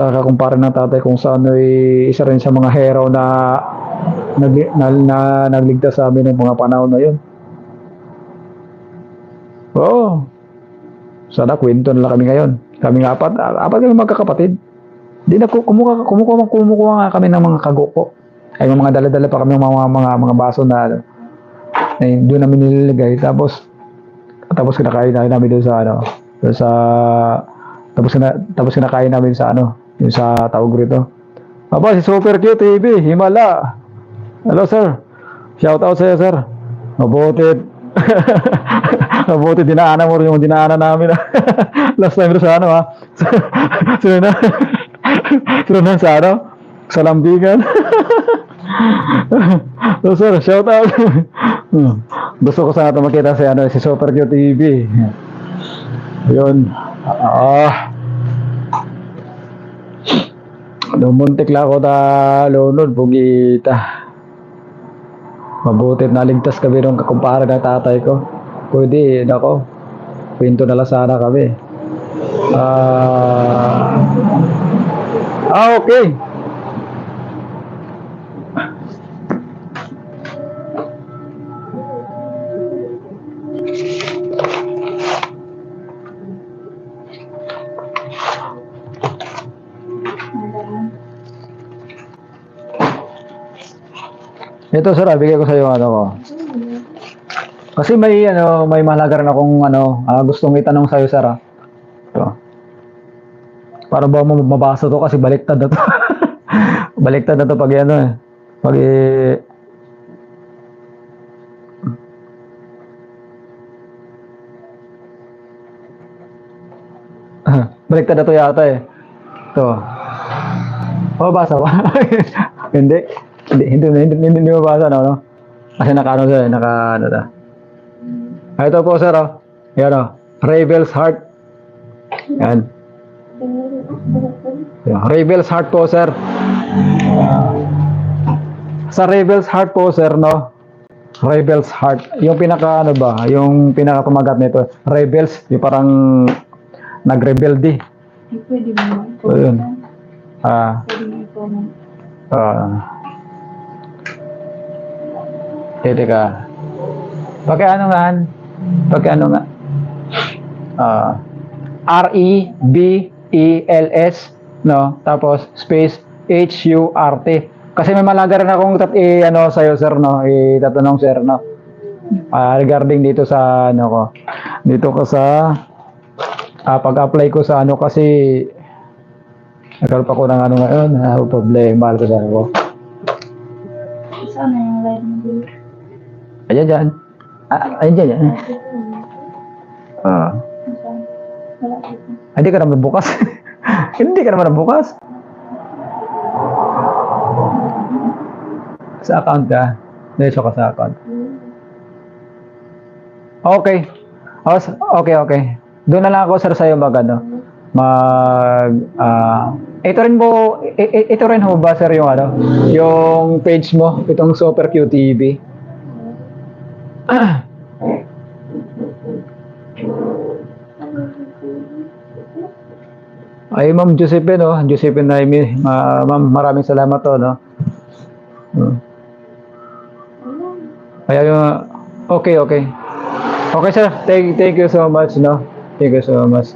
Kumpara ng tatay kung sa ano isa rin sa mga hero na nagligtas sa amin ng mga panahon na yun. Oo. Sana kwento na lang kami ngayon. Kaming apat kami magkakapatid. Di na kumukuha nga kami ng mga kaguko. Ay mga dala-dala pa kami ng mga baso na doon namin nililagay. Tapos kinakain namin doon sa ano, doon sa tapos kinakain namin sa ano, yung sa tawag rito. Aba, si Super Q TV, Himala. Hello, sir. Shout out sa'yo, sir. Mabuti. Mabuti dinaanan mo rin yung dinaanan namin. Last time rin sa ano, ha? Sunod na. Sunod na sa ano? Sa lambingan. So, sir, shout out. Gusto ko sana ito makita si Super Q TV. Yun. Lumuntik lang ako lunod, bugita. Mabuti naligtas kami nung kakumpara ng tatay ko. Pwede, nako. Kwento na lang sana kami. Okay. Ito sir, bigay ko sa iyo ano ko. Kasi may mahalaga rin akong gustong itanong sa iyo sir. Ito. Para ba mabasa to kasi baliktad na to. Baliktad na to pag pag baliktad na to yata eh. Ito. Mabasa ba? Hindi mabasa no? Kasi naka ito po sir Yan Rebel's Heart. Yan. Rebel's Heart po sir. Sa Rebel's Heart po sir no. Rebel's Heart. Yung yung pinaka pamagat nito. Rebels, yung parang nagrebelde. Pwede mo. So, yun. Teka. Pagkano nga? REBELS no? Tapos space HURT. Kasi may malaga rin akong sa'yo sir no? Itatanong sir no? Regarding dito sa ko. Dito ko sa pag-apply ko sa kasi nagkaroon pa ko ng ngayon, problema ko sa ako. Saan na yung live mo dito? Ayan dyan. Ayan. Hindi ka naman bukas. Hindi ka naman bukas. Sa account ka. Diretso ka sa account. Okay. Okay. Doon na lang ako sir sa'yo ito rin ho ba sir yung page mo, itong Super Q TV. Ay Ma'am Josephine Josephine Naimi, ma'am maraming salamat no. Okay sir, thank you so much no. Thank you so much.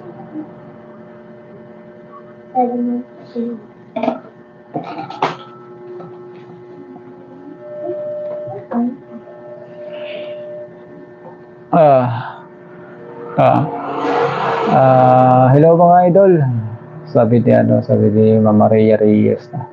Hello mga idol. Sabi ni Mama Maria Reyes na.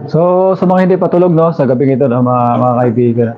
So, sa mga hindi patulog, no, sa gabing ito, no, mga kaibigan,